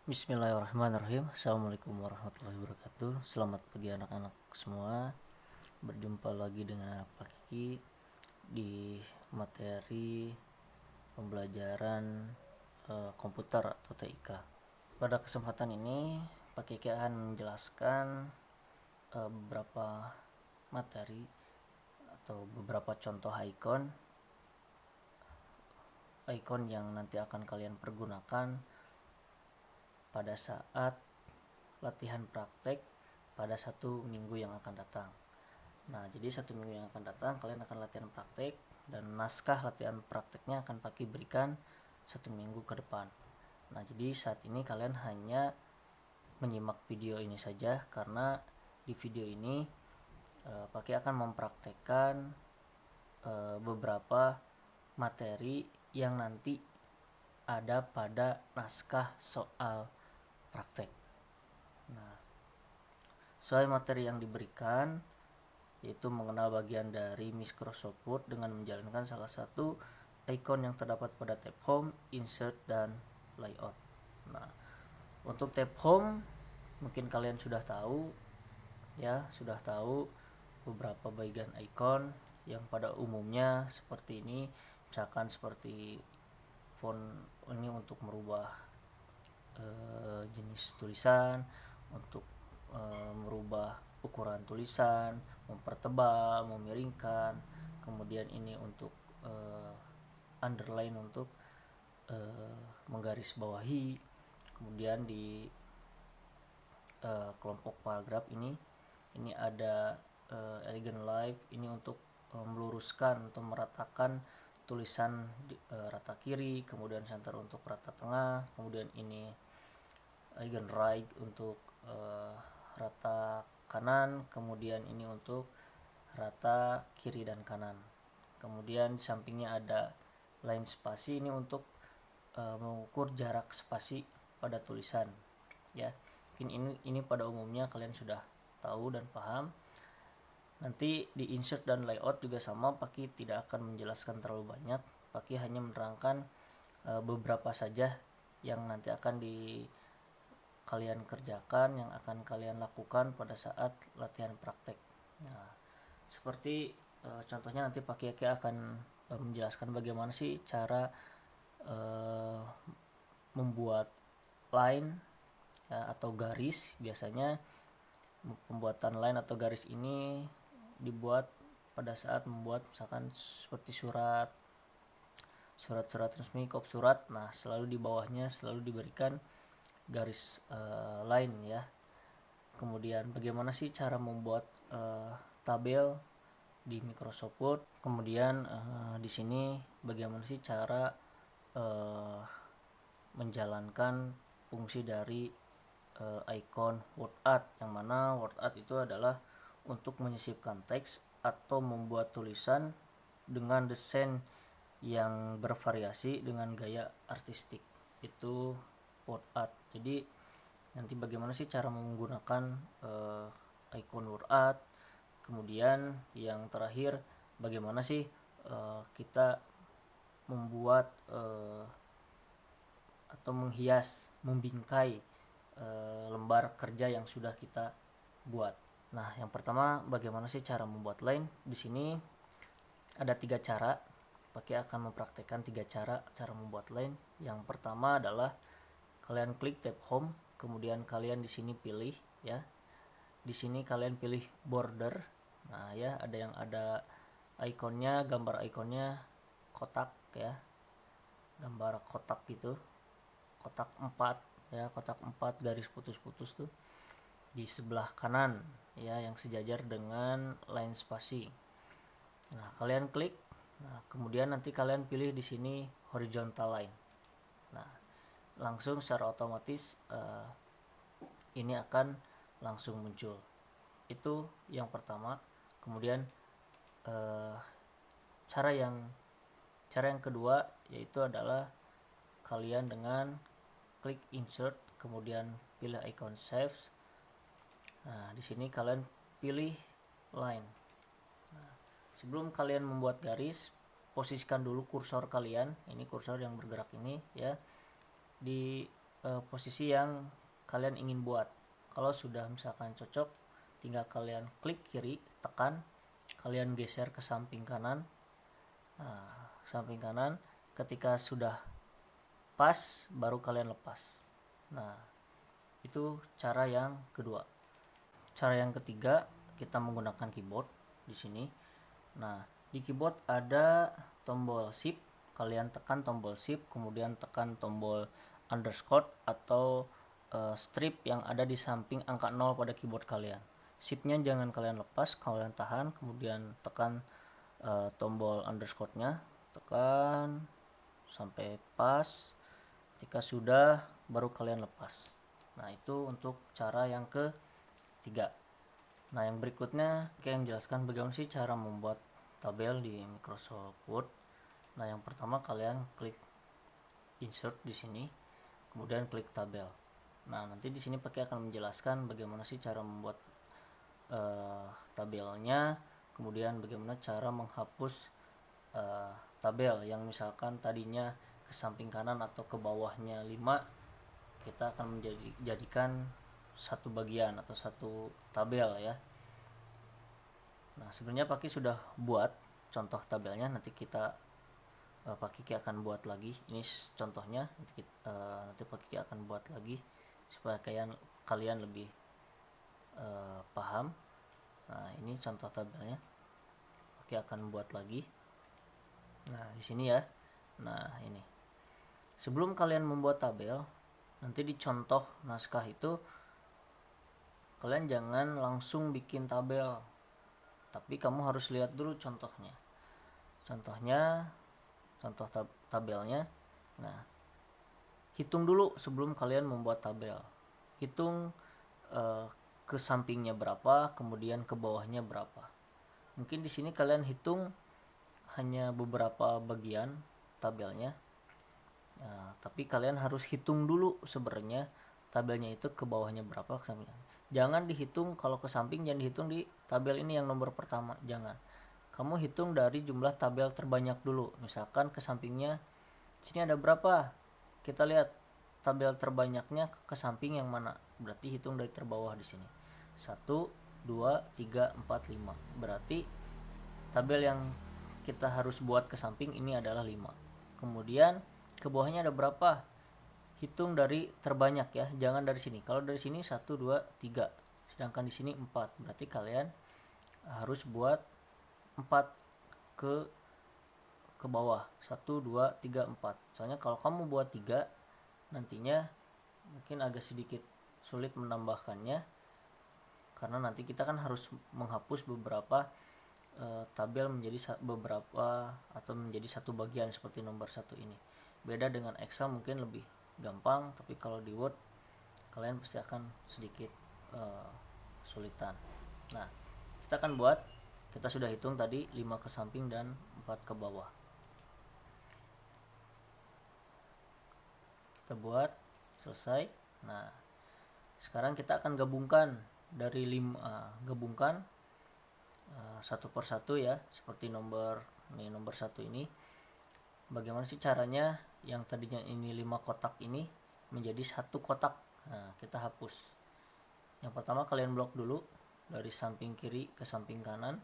Bismillahirrahmanirrahim. Assalamualaikum warahmatullahi wabarakatuh. Selamat pagi anak-anak semua. Berjumpa lagi dengan Pak Kiki di materi pembelajaran komputer atau TIK. Pada kesempatan ini Pak Kiki akan menjelaskan beberapa materi atau beberapa contoh icon yang nanti akan kalian pergunakan pada saat latihan praktek pada 1 minggu yang akan datang. Nah, jadi 1 minggu yang akan datang kalian akan latihan praktek dan naskah latihan prakteknya akan Paki berikan 1 minggu ke depan. Nah, jadi saat ini kalian hanya menyimak video ini saja karena di video ini Paki akan mempraktekkan beberapa materi yang nanti ada pada naskah soal praktek. Nah, sesuai materi yang diberikan yaitu mengenal bagian dari Microsoft Word dengan menjalankan salah satu icon yang terdapat pada tab Home, Insert, dan Layout. Nah, untuk tab Home mungkin kalian sudah tahu beberapa bagian icon yang pada umumnya seperti ini, misalkan seperti font ini untuk merubah jenis tulisan, untuk merubah ukuran tulisan, mempertebal, memiringkan, kemudian ini untuk underline untuk menggarisbawahi, kemudian di kelompok paragraf ini ada elegant life, ini untuk meluruskan atau meratakan tulisan rata kiri, kemudian center untuk rata tengah, kemudian ini elegant right untuk rata kanan, kemudian ini untuk rata kiri dan kanan. Kemudian sampingnya ada line spasi, ini untuk mengukur jarak spasi pada tulisan ya. Mungkin ini pada umumnya kalian sudah tahu dan paham. Nanti di insert dan layout juga sama, Paki tidak akan menjelaskan terlalu banyak. Paki hanya menerangkan beberapa saja yang nanti akan kalian kerjakan, yang akan kalian lakukan pada saat latihan praktek. Nah, seperti contohnya nanti Pak Kiai akan menjelaskan bagaimana sih cara membuat line ya, atau garis. Biasanya pembuatan line atau garis ini dibuat pada saat membuat misalkan seperti surat resmi, kop surat. Nah, selalu di bawahnya selalu diberikan garis line ya. Kemudian bagaimana sih cara membuat tabel di Microsoft Word. Kemudian di sini bagaimana sih cara menjalankan fungsi dari icon word art, yang mana word art itu adalah untuk menyisipkan teks atau membuat tulisan dengan desain yang bervariasi dengan gaya artistik. Itu word art. Jadi nanti bagaimana sih cara menggunakan icon word art. Kemudian yang terakhir bagaimana sih kita membuat atau menghias, membingkai lembar kerja yang sudah kita buat. Nah, yang pertama bagaimana sih cara membuat line? Di sini ada 3 cara. Pakai akan mempraktekkan 3 cara membuat line. Yang pertama adalah kalian klik tab home, kemudian kalian di sini pilih ya. Di sini kalian pilih border. Nah, ya, ada ikonnya, gambar ikonnya kotak ya. Gambar kotak gitu. Kotak 4 ya, kotak 4 garis putus-putus tuh di sebelah kanan ya, yang sejajar dengan line spasi. Nah, kalian klik. Nah, kemudian nanti kalian pilih di sini horizontal line. Nah, langsung secara otomatis ini akan langsung muncul. Itu yang pertama. Kemudian cara yang kedua yaitu adalah kalian dengan klik insert, kemudian pilih icon saves. Nah, di sini kalian pilih line. Nah, sebelum kalian membuat garis, posisikan dulu kursor kalian. Ini kursor yang bergerak ini ya, di posisi yang kalian ingin buat. Kalau sudah misalkan cocok, tinggal kalian klik kiri, tekan, kalian geser ke samping kanan. Nah, samping kanan, ketika sudah pas baru kalian lepas. Nah, itu cara yang kedua. Cara yang ketiga, kita menggunakan keyboard di sini. Nah, di keyboard ada tombol shift, kalian tekan tombol shift, kemudian tekan tombol underscore atau strip yang ada di samping angka 0 pada keyboard kalian. Shift-nya jangan kalian lepas, kalian tahan, kemudian tekan tombol underscore-nya, tekan sampai pas. Ketika sudah, baru kalian lepas. Nah, itu untuk cara yang ketiga. Nah, yang berikutnya saya menjelaskan bagaimana sih cara membuat tabel di Microsoft Word. Nah, yang pertama kalian klik insert di sini, kemudian klik tabel. Nah, nanti di sini pakai akan menjelaskan bagaimana sih cara membuat tabelnya, kemudian bagaimana cara menghapus tabel yang misalkan tadinya ke samping kanan atau ke bawahnya 5, kita akan menjadikan satu bagian atau satu tabel ya. Nah, sebenarnya Pak Ki sudah buat contoh tabelnya, nanti kita Pak Kiki akan buat lagi. Ini contohnya, nanti Pak Kiki akan buat lagi supaya kalian lebih paham. Nah, ini contoh tabelnya. Pak Kiki akan buat lagi. Nah, di sini ya. Nah, ini. Sebelum kalian membuat tabel, nanti di contoh naskah itu kalian jangan langsung bikin tabel, tapi kamu harus lihat dulu contohnya. Contoh tabelnya. Nah, hitung dulu sebelum kalian membuat tabel. Hitung ke sampingnya berapa, kemudian ke bawahnya berapa. Mungkin di sini kalian hitung hanya beberapa bagian tabelnya. Nah, tapi kalian harus hitung dulu sebenarnya tabelnya itu ke bawahnya berapa, ke sampingnya. Jangan dihitung kalau ke samping, jangan dihitung di tabel ini yang nomor pertama, jangan. Kamu hitung dari jumlah tabel terbanyak dulu. Misalkan ke sampingnya sini ada berapa? Kita lihat tabel terbanyaknya ke samping yang mana. Berarti hitung dari terbawah di sini. 1 2 3 4 5. Berarti tabel yang kita harus buat ke samping ini adalah 5. Kemudian ke bawahnya ada berapa? Hitung dari terbanyak ya, jangan dari sini. Kalau dari sini 1 2 3. Sedangkan di sini 4. Berarti kalian harus buat 4 ke bawah. 1 2 3 4. Soalnya kalau kamu buat 3, nantinya mungkin agak sedikit sulit menambahkannya, karena nanti kita kan harus menghapus beberapa tabel menjadi beberapa atau menjadi satu bagian seperti nomor 1 ini. Beda dengan Excel mungkin lebih gampang, tapi kalau di Word kalian pasti akan sedikit sulitan. Nah, kita akan buat, kita sudah hitung tadi 5 ke samping dan 4 ke bawah. Kita buat selesai. Nah, sekarang kita akan gabungkan dari 5, gabungkan satu per satu ya, seperti nomor 1 ini. Bagaimana sih caranya yang tadinya ini 5 kotak ini menjadi 1 kotak? Nah, kita hapus. Yang pertama kalian blok dulu dari samping kiri ke samping kanan,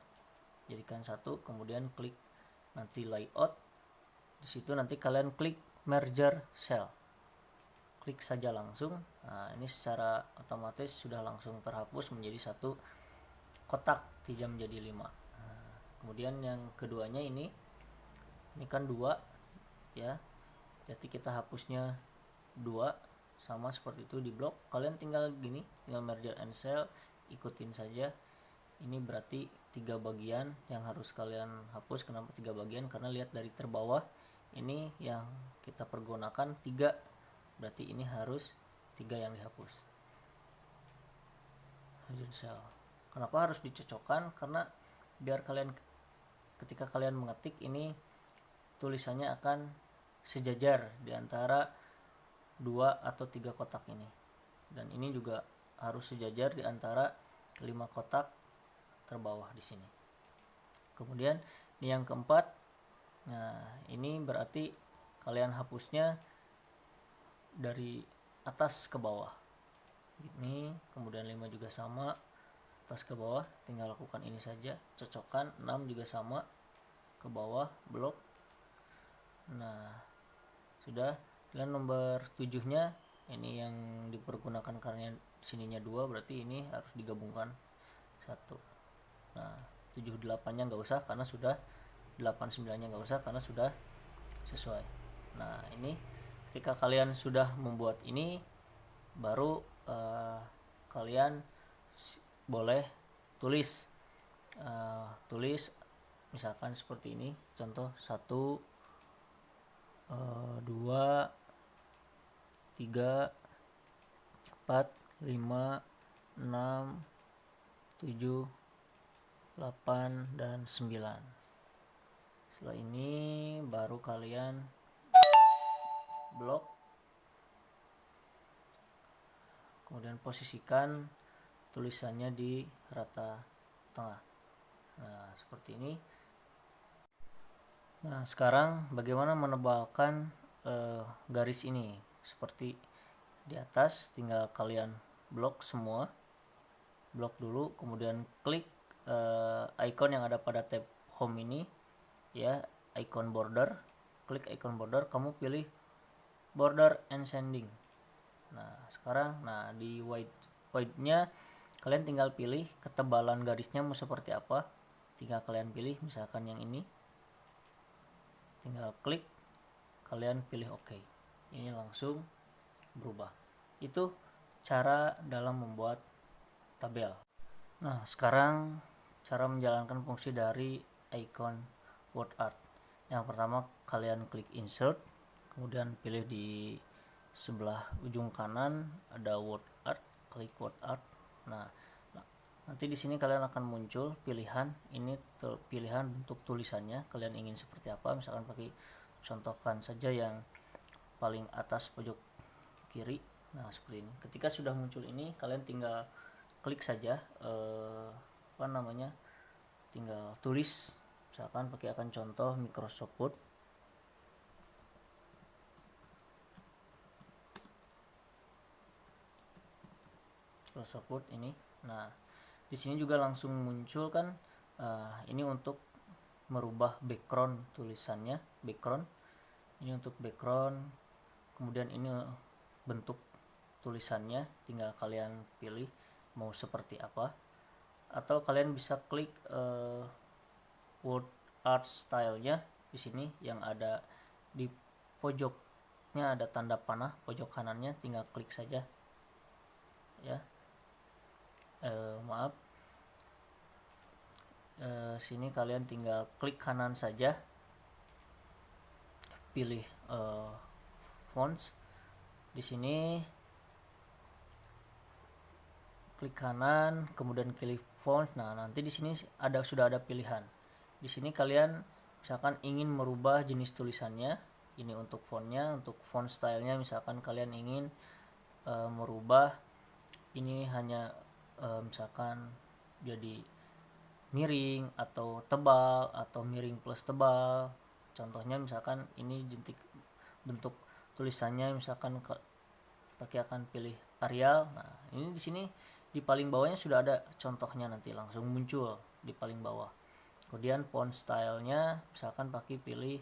jadikan 1, kemudian klik nanti layout. Di situ nanti kalian klik merger cell. Klik saja langsung. Nah, ini secara otomatis sudah langsung terhapus menjadi 1 kotak, tidak menjadi 5. Nah, kemudian yang keduanya ini kan 2 ya. Jadi kita hapusnya 2, sama seperti itu di blok. Kalian tinggal gini, tinggal merger and cell, ikutin saja. Ini berarti 3 bagian yang harus kalian hapus. Kenapa 3 bagian? Karena lihat dari terbawah ini yang kita pergunakan 3, berarti ini harus 3 yang dihapus. Merger cell. Kenapa harus dicocokkan? Karena biar kalian ketika kalian mengetik ini tulisannya akan sejajar di antara 2 atau 3 kotak ini. Dan ini juga harus sejajar di antara 5 kotak terbawah di sini. Kemudian ini yang keempat. Nah, ini berarti kalian hapusnya dari atas ke bawah ini, kemudian 5 juga sama atas ke bawah, tinggal lakukan ini saja, cocokkan. 6 juga sama ke bawah blok. Nah sudah. Dan nomor 7 nya ini yang dipergunakan karena sininya 2, berarti ini harus digabungkan 1. Nah 7 8 nya nggak usah karena sudah, 8 9 nya nggak usah karena sudah sesuai. Nah ini ketika kalian sudah membuat ini, baru kalian boleh tulis misalkan seperti ini, contoh 1 2 3 4 5 6 7 8 dan 9. Setelah ini baru kalian blok, kemudian posisikan tulisannya di rata tengah. Nah seperti ini. Nah sekarang bagaimana menebalkan garis ini? Seperti di atas, tinggal kalian blok semua, blok dulu, kemudian klik icon yang ada pada tab home ini ya, icon border, klik icon border, kamu pilih border and shading. Nah sekarang, nah di white nya kalian tinggal pilih ketebalan garisnya mau seperti apa, tinggal kalian pilih, misalkan yang ini, tinggal klik, kalian pilih OK, ini langsung berubah. Itu cara dalam membuat tabel. Nah sekarang cara menjalankan fungsi dari icon word art. Yang pertama kalian klik insert, kemudian pilih di sebelah ujung kanan ada word art, klik word art. Nah nanti di sini kalian akan muncul pilihan, ini pilihan bentuk tulisannya, kalian ingin seperti apa, misalkan pakai, contohkan saja yang paling atas pojok kiri. Nah seperti ini. Ketika sudah muncul ini, kalian tinggal klik saja tinggal tulis, misalkan pakai akan contoh Microsoft Word. Microsoft Word ini. Nah di sini juga langsung muncul kan, ini untuk merubah background tulisannya, background ini untuk background, kemudian ini bentuk tulisannya, tinggal kalian pilih mau seperti apa, atau kalian bisa klik word art style-nya di sini yang ada di pojoknya, ada tanda panah pojok kanannya, tinggal klik saja ya. Sini kalian tinggal klik kanan saja, pilih fonts. Di sini klik kanan, kemudian pilih font. Nah nanti di sini sudah ada pilihan. Di sini kalian misalkan ingin merubah jenis tulisannya, ini untuk fontnya, untuk font stylenya, misalkan kalian ingin merubah ini hanya misalkan jadi miring atau tebal, atau miring plus tebal. Contohnya misalkan ini bentuk tulisannya, misalkan pakai akan pilih Arial. Nah ini di sini di paling bawahnya sudah ada contohnya, nanti langsung muncul di paling bawah. Kemudian font stylenya misalkan pakai pilih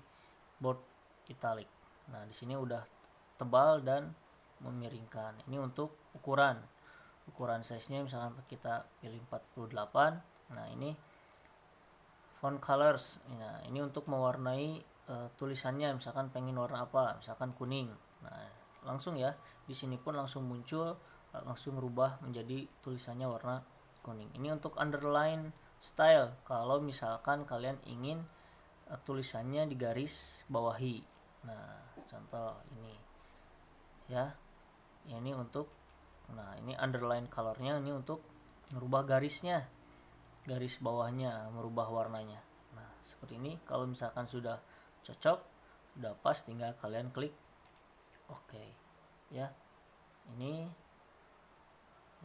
bold italic. Nah di sini udah tebal dan memiringkan. Ini untuk ukuran size-nya misalkan kita pilih 48. Nah ini font colors. Nah ini untuk mewarnai tulisannya, misalkan pengen warna apa, misalkan kuning. Nah langsung ya, di sini pun langsung muncul, langsung rubah menjadi tulisannya warna kuning. Ini untuk underline style, kalau misalkan kalian ingin tulisannya di garis bawahi. Nah contoh ini ya, ini untuk, nah ini underline colornya, ini untuk merubah garisnya, garis bawahnya, merubah warnanya. Nah seperti ini. Kalau misalkan sudah cocok, sudah pas, tinggal kalian klik OK ya. Ini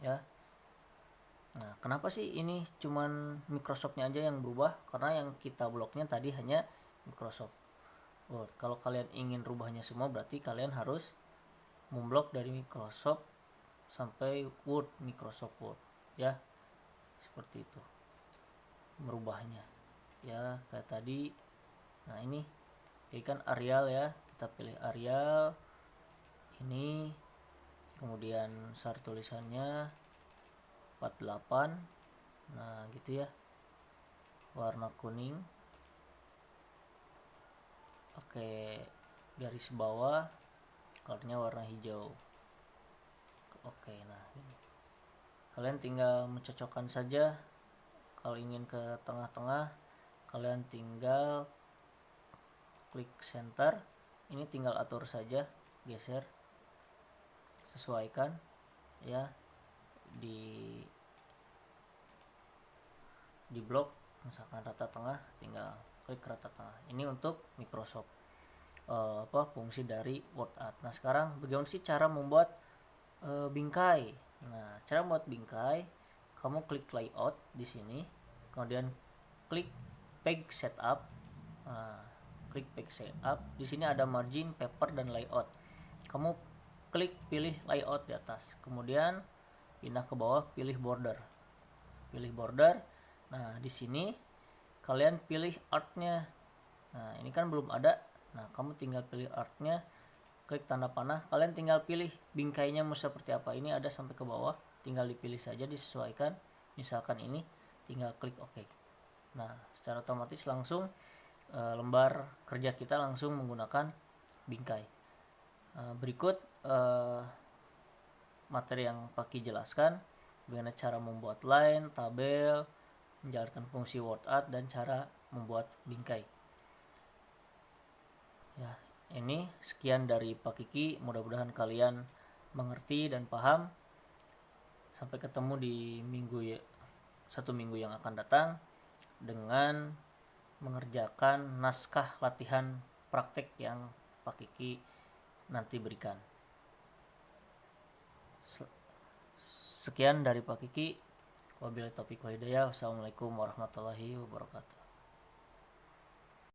ya. Nah kenapa sih ini cuman Microsoft-nya aja yang berubah? Karena yang kita bloknya tadi hanya Microsoft Word. Kalau kalian ingin rubahnya semua, berarti kalian harus memblok dari Microsoft sampai Word, Microsoft Word ya, seperti itu merubahnya ya kayak tadi. Nah ini kan Arial ya, kita pilih Arial ini, kemudian besar tulisannya 48, nah gitu ya, warna kuning, oke, garis bawah colornya warna hijau. Oke, nah ini kalian tinggal mencocokkan saja. Kalau ingin ke tengah-tengah, kalian tinggal klik center, ini tinggal atur saja, geser, sesuaikan ya, di blok misalkan rata tengah, tinggal klik rata tengah. Ini untuk Microsoft fungsi dari WordArt. Nah sekarang bagaimana sih cara membuat bingkai? Nah cara membuat bingkai, kamu klik layout di sini, kemudian klik page setup. Nah, klik page setup, di sini ada margin, paper, dan layout. Kamu klik pilih layout di atas, kemudian pindah ke bawah, pilih border. Nah di sini kalian pilih artnya. Nah ini kan belum ada, nah kamu tinggal pilih artnya, klik tanda panah, kalian tinggal pilih bingkainya mau seperti apa. Ini ada sampai ke bawah, tinggal dipilih saja, disesuaikan. Misalkan ini, tinggal klik OK. Nah secara otomatis langsung lembar kerja kita langsung menggunakan bingkai. Berikut materi yang Pak Ki jelaskan, bagaimana cara membuat line, tabel, menjalankan fungsi WordArt, dan cara membuat bingkai. Ya, ini sekian dari Pak Kiki, mudah-mudahan kalian mengerti dan paham. Sampai ketemu di satu minggu yang akan datang dengan mengerjakan naskah latihan praktek yang Pak Kiki nanti berikan. Sekian dari Pak Kiki. Wabillahi taufiq wal hidayah. Wassalamualaikum warahmatullahi wabarakatuh.